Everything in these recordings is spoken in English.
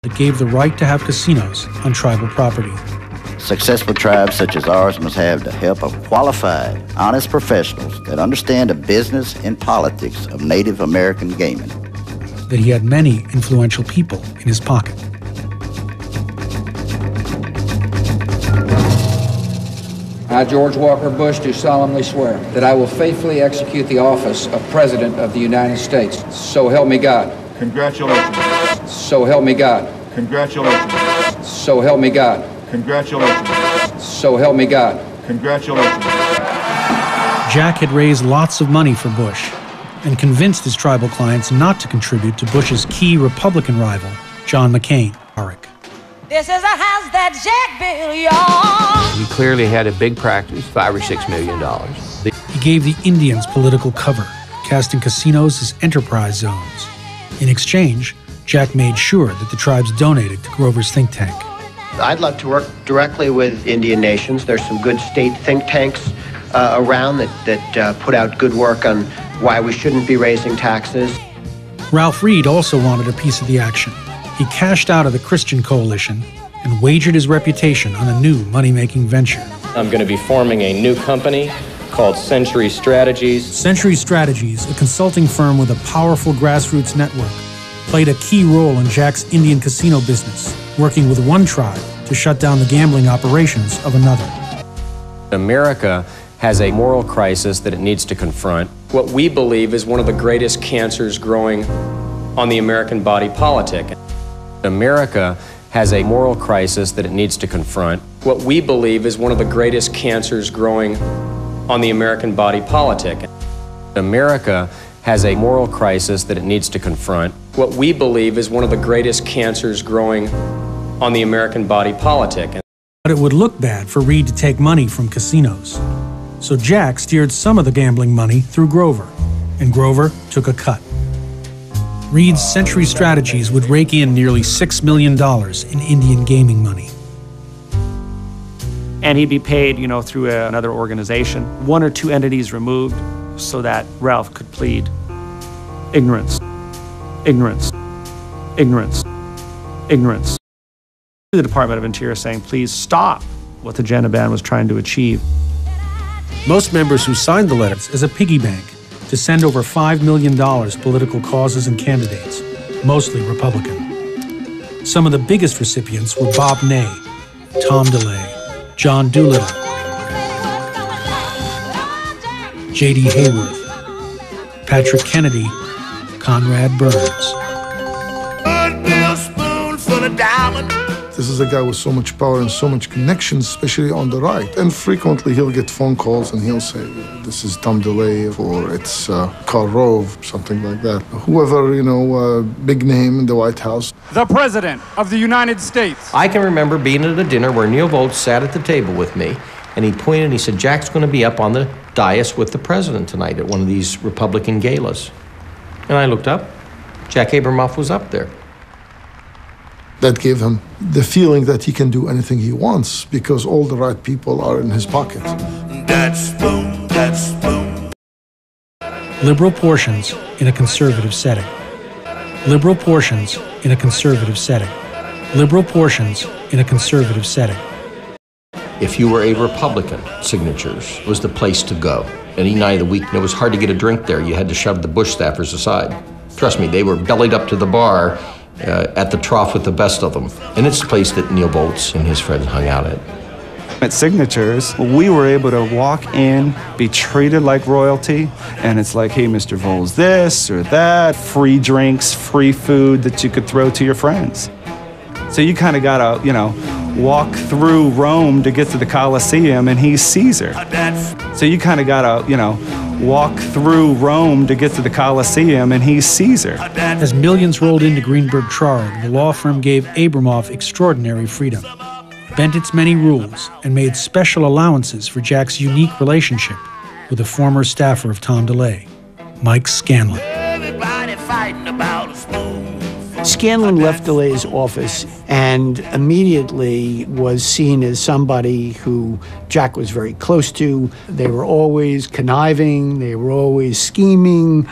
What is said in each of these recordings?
that gave the right to have casinos on tribal property. Successful tribes such as ours must have the help of qualified, honest professionals that understand the business and politics of Native American gaming. That he had many influential people in his pocket. I, George Walker Bush, do solemnly swear that I will faithfully execute the office of President of the United States. So help me God. Congratulations. So help me God. Congratulations. So help me God. Congratulations. So help me God. Congratulations. Jack had raised lots of money for Bush and convinced his tribal clients not to contribute to Bush's key Republican rival, John McCain. This is a house that Jack built, y'all. He clearly had a big practice, $5 or $6 million. He gave the Indians political cover, casting casinos as enterprise zones. In exchange, Jack made sure that the tribes donated to Grover's think tank. I'd love to work directly with Indian nations. There's some good state think tanks around that put out good work on why we shouldn't be raising taxes. Ralph Reed also wanted a piece of the action. He cashed out of the Christian coalition and wagered his reputation on a new money-making venture. I'm going to be forming a new company called Century Strategies. Century Strategies, a consulting firm with a powerful grassroots network, played a key role in Jack's Indian casino business, working with one tribe to shut down the gambling operations of another. America has a moral crisis that it needs to confront. What we believe is one of the greatest cancers growing on the American body politic. America has a moral crisis that it needs to confront. What we believe is one of the greatest cancers growing on the American body politic. America has a moral crisis that it needs to confront. What we believe is one of the greatest cancers growing on the American body politic. But it would look bad for Reed to take money from casinos. So Jack steered some of the gambling money through Grover, and Grover took a cut. Reed's Century Strategies would rake in nearly $6 million in Indian gaming money. And he'd be paid, through another organization, one or two entities removed, so that Ralph could plead ignorance, ignorance, ignorance, ignorance. The Department of Interior saying, please stop what the Geneban was trying to achieve. Most members who signed the letters as a piggy bank to send over $5 million political causes and candidates, mostly Republican. Some of the biggest recipients were Bob Ney, Tom DeLay, John Doolittle, J.D. Hayworth, Patrick Kennedy, Conrad Burns. This is a guy with so much power and so much connections, especially on the right. And frequently he'll get phone calls and he'll say, this is Tom DeLay, or it's Karl Rove, something like that. Whoever, big name in the White House. The President of the United States. I can remember being at a dinner where Neil Volz sat at the table with me, and he pointed and he said, Jack's going to be up on the dais with the president tonight at one of these Republican galas. And I looked up. Jack Abramoff was up there. That gave him the feeling that he can do anything he wants because all the right people are in his pocket. That's boom, that's boom. Liberal portions in a conservative setting. Liberal portions in a conservative setting. Liberal portions in a conservative setting. If you were a Republican, Signatures was the place to go. Any night of the week, it was hard to get a drink there. You had to shove the Bush staffers aside. Trust me, they were bellied up to the bar at the trough with the best of them. And it's the place that Neil Volz and his friends hung out at. At Signatures, we were able to walk in, be treated like royalty, and it's like, hey, Mr. Volz, this or that, free drinks, free food that you could throw to your friends. So you kind of gotta, walk through Rome to get to the Colosseum, and he's Caesar. So you kind of gotta, walk through Rome to get to the Colosseum, and he's Caesar. As millions rolled into Greenberg Traurig, the law firm gave Abramoff extraordinary freedom, bent its many rules, and made special allowances for Jack's unique relationship with a former staffer of Tom DeLay, Mike Scanlon. Scanlon left DeLay's office and immediately was seen as somebody who Jack was very close to. They were always conniving, they were always scheming.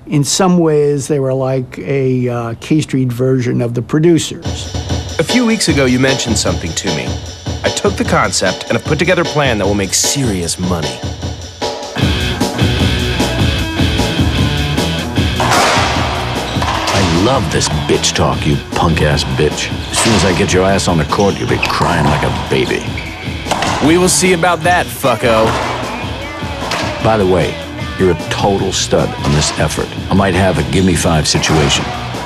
In some ways, they were like a K Street version of the producers. A few weeks ago, you mentioned something to me. I took the concept and have put together a plan that will make serious money. I love this bitch talk, you punk-ass bitch. As soon as I get your ass on the court, you'll be crying like a baby. We will see about that, fucko. By the way, you're a total stud on this effort. I might have a gimme five situation.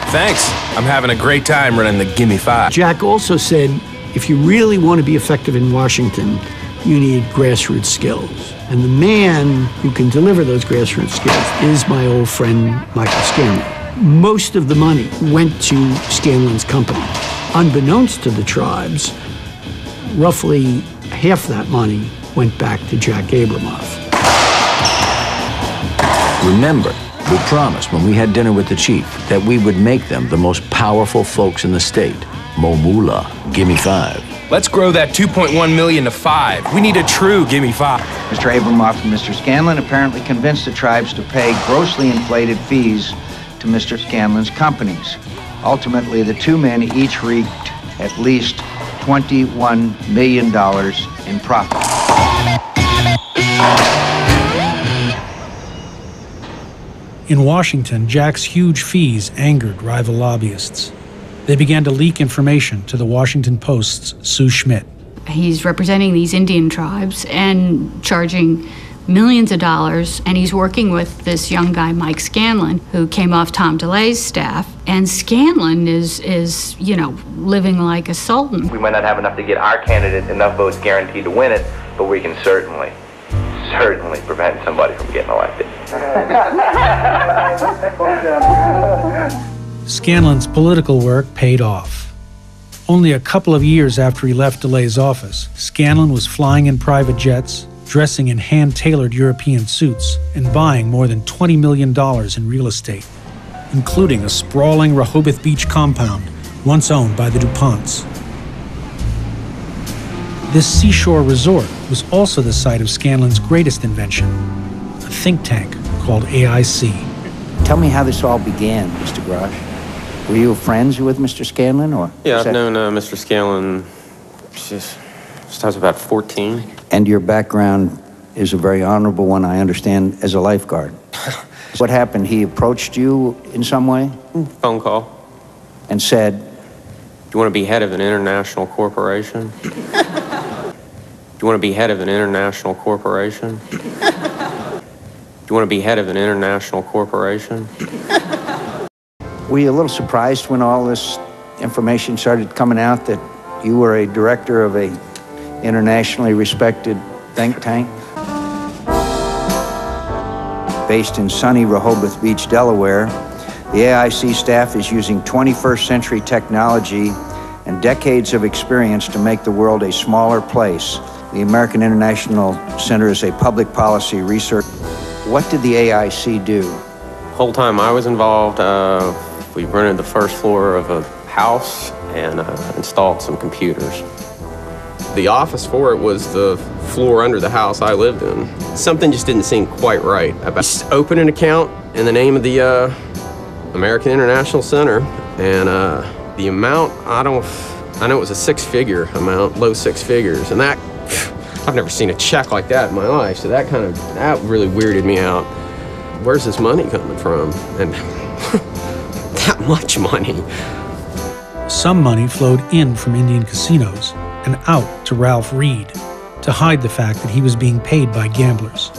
Thanks. I'm having a great time running the gimme five. Jack also said, if you really want to be effective in Washington, you need grassroots skills. And the man who can deliver those grassroots skills is my old friend, Michael Scanlon. Most of the money went to Scanlon's company. Unbeknownst to the tribes, roughly half that money went back to Jack Abramoff. Remember, we promised when we had dinner with the chief that we would make them the most powerful folks in the state. Mo moolah, gimme five. Let's grow that 2.1 million to 5. We need a true gimme 5. Mr. Abramoff and Mr. Scanlon apparently convinced the tribes to pay grossly inflated fees to Mr. Scanlon's companies. Ultimately, the two men each reaped at least $21 million in profit. In Washington, Jack's huge fees angered rival lobbyists. They began to leak information to the Washington Post's Sue Schmidt. He's representing these Indian tribes and charging millions of dollars, and he's working with this young guy, Mike Scanlon, who came off Tom DeLay's staff. And Scanlon is living like a sultan. We might not have enough to get our candidate enough votes guaranteed to win it, but we can certainly prevent somebody from getting elected. Scanlon's political work paid off. Only a couple of years after he left DeLay's office, Scanlon was flying in private jets, dressing in hand-tailored European suits, and buying more than $20 million in real estate, including a sprawling Rehoboth Beach compound once owned by the DuPonts. This seashore resort was also the site of Scanlon's greatest invention, a think tank called AIC. Tell me how this all began, Mr. Grosh. Were you friends with Mr. Scanlon, or? Yeah, I've known Mr. Scanlon since I was about 14. And your background is a very honorable one, I understand, as a lifeguard. What happened? He approached you in some way? Phone call. And said, do you want to be head of an international corporation? Do you want to be head of an international corporation? Do you want to be head of an international corporation? were you a little surprised when all this information started coming out that you were a director of a internationally respected think tank? Based in sunny Rehoboth Beach, Delaware, the AIC staff is using 21st century technology and decades of experience to make the world a smaller place. The American International Center is a public policy research. What did the AIC do? The whole time I was involved, we rented the first floor of a house and installed some computers. The office for it was the floor under the house I lived in. Something just didn't seem quite right. I opened an account in the name of the American International Center, and the amount, I know it was a six-figure amount, low six figures, and that, I've never seen a check like that in my life, so that really weirded me out. Where's this money coming from? And that much money. Some money flowed in from Indian casinos and out to Ralph Reed to hide the fact that he was being paid by gamblers.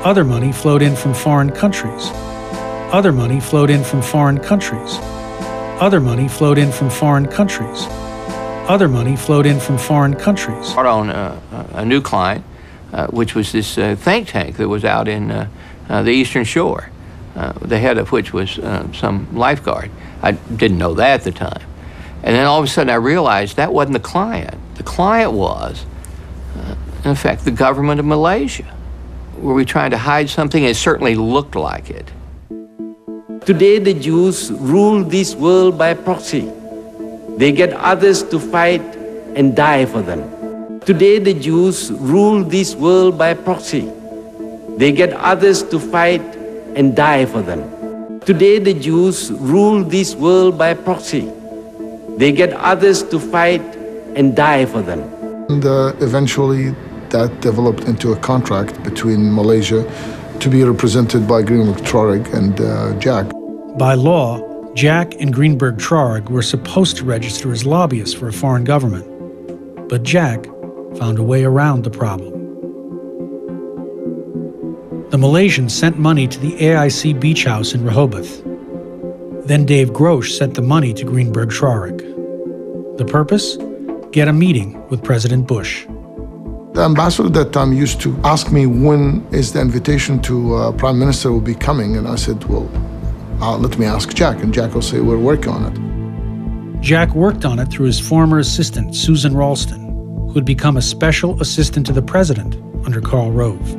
Other money flowed in from foreign countries. Other money flowed in from foreign countries. Other money flowed in from foreign countries. Other money flowed in from foreign countries. Brought on a new client, which was this think tank that was out in the Eastern Shore, the head of which was some lifeguard. I didn't know that at the time. And then all of a sudden I realized that wasn't the client. The client was, in fact, the government of Malaysia. Were we trying to hide something? It certainly looked like it. Today the Jews rule this world by proxy. They get others to fight and die for them. Today the Jews rule this world by proxy. They get others to fight and die for them. Today the Jews rule this world by proxy. They get others to fight and die for them. And eventually that developed into a contract between Malaysia to be represented by Greenberg-Traurig and Jack. By law, Jack and Greenberg-Traurig were supposed to register as lobbyists for a foreign government. But Jack found a way around the problem. The Malaysians sent money to the AIC beach house in Rehoboth. Then Dave Grosch sent the money to Greenberg-Traurig. The purpose? Get a meeting with President Bush. The ambassador at that time used to ask me when is the invitation to Prime Minister will be coming, and I said, well, let me ask Jack, and Jack will say, we're working on it. Jack worked on it through his former assistant, Susan Ralston, who had become a special assistant to the president under Karl Rove.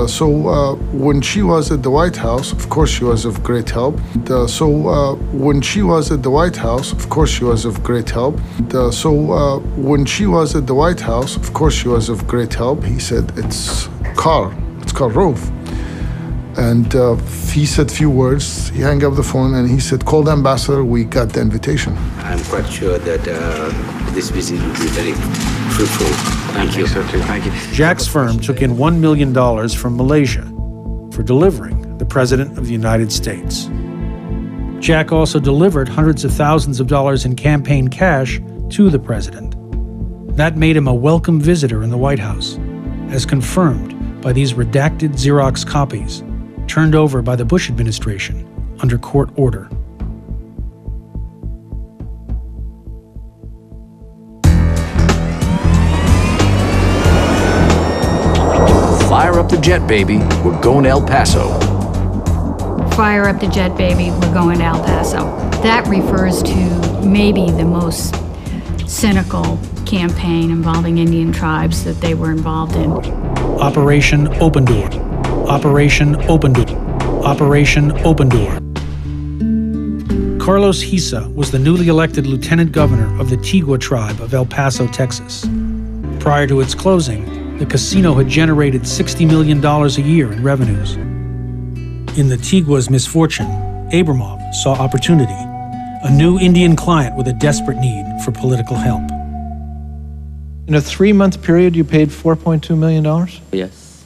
So when she was at the White House, of course she was of great help. When she was at the White House, of course she was of great help. When she was at the White House, of course she was of great help. He said, it's Karl Rove. And he said a few words, he hung up the phone and he said, call the ambassador, we got the invitation. I'm quite sure that this visit will be very fruitful. Thank you. So too. Thank you. Jack's firm took in $1 million from Malaysia for delivering the President of the United States. Jack also delivered hundreds of thousands of dollars in campaign cash to the president. That made him a welcome visitor in the White House, as confirmed by these redacted Xerox copies turned over by the Bush administration under court order. Fire up the jet, baby. We're going to El Paso. Fire up the jet, baby. We're going to El Paso. That refers to maybe the most cynical campaign involving Indian tribes that they were involved in. Operation Open Door. Operation Open Door. Operation Open Door. Carlos Hisa was the newly elected lieutenant governor of the Tigua tribe of El Paso, Texas. Prior to its closing, the casino had generated $60 million a year in revenues. In the Tigua's misfortune, Abramov saw opportunity, a new Indian client with a desperate need for political help. In a 3-month period, you paid $4.2 million? Yes.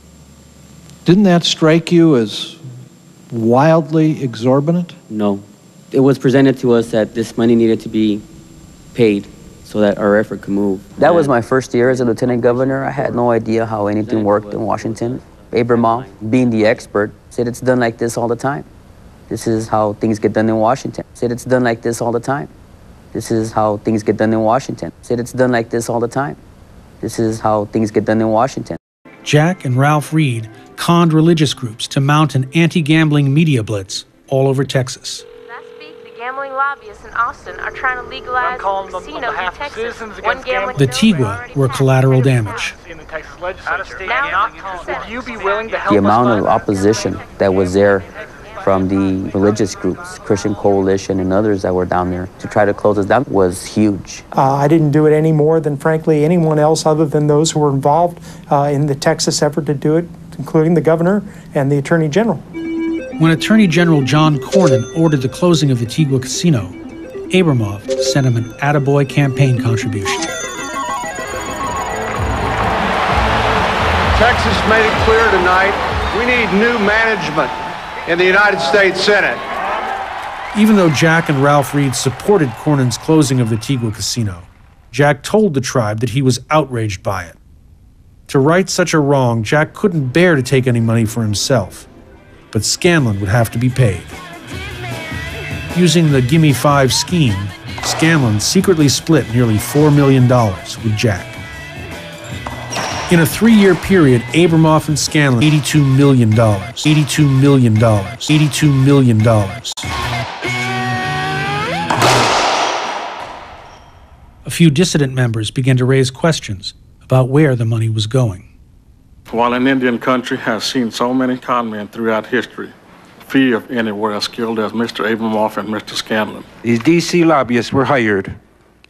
Didn't that strike you as wildly exorbitant? No. It was presented to us that this money needed to be paid so that our effort could move. That was my first year as a lieutenant governor. I had no idea how anything worked in Washington. Abramov, being the expert, said it's done like this all the time. This is how things get done in Washington. Said it's done like this all the time. This is how things get done in Washington. Said it's done like this all the time. This is how things get done in Washington. Jack and Ralph Reed conned religious groups to mount an anti-gambling media blitz all over Texas. Gambling lobbyists in Austin are trying to legalize casinos in Texas. The Tigua were collateral damage. The amount of opposition that was there from the religious groups, Christian Coalition and others that were down there to try to close us down was huge. I didn't do it any more than, frankly, anyone else other than those who were involved in the Texas effort to do it, including the governor and the attorney general. When Attorney General John Cornyn ordered the closing of the Tigua casino, Abramov sent him an attaboy campaign contribution. Texas made it clear tonight we need new management in the United States Senate. Even though Jack and Ralph Reed supported Cornyn's closing of the Tigua casino, Jack told the tribe that he was outraged by it. To right such a wrong, Jack couldn't bear to take any money for himself, but Scanlon would have to be paid. Using the Gimme 5 scheme, Scanlon secretly split nearly $4 million with Jack. In a 3-year period, Abramov and Scanlon, $82 million, $82 million, $82 million. A few dissident members began to raise questions about where the money was going. While an Indian country has seen so many con men throughout history, few if any were as skilled as Mr. Abramov and Mr. Scanlon. These D.C. lobbyists were hired,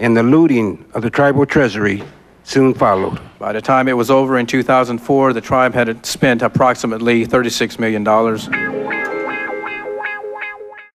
and the looting of the tribal treasury soon followed. By the time it was over in 2004, the tribe had spent approximately $36 million.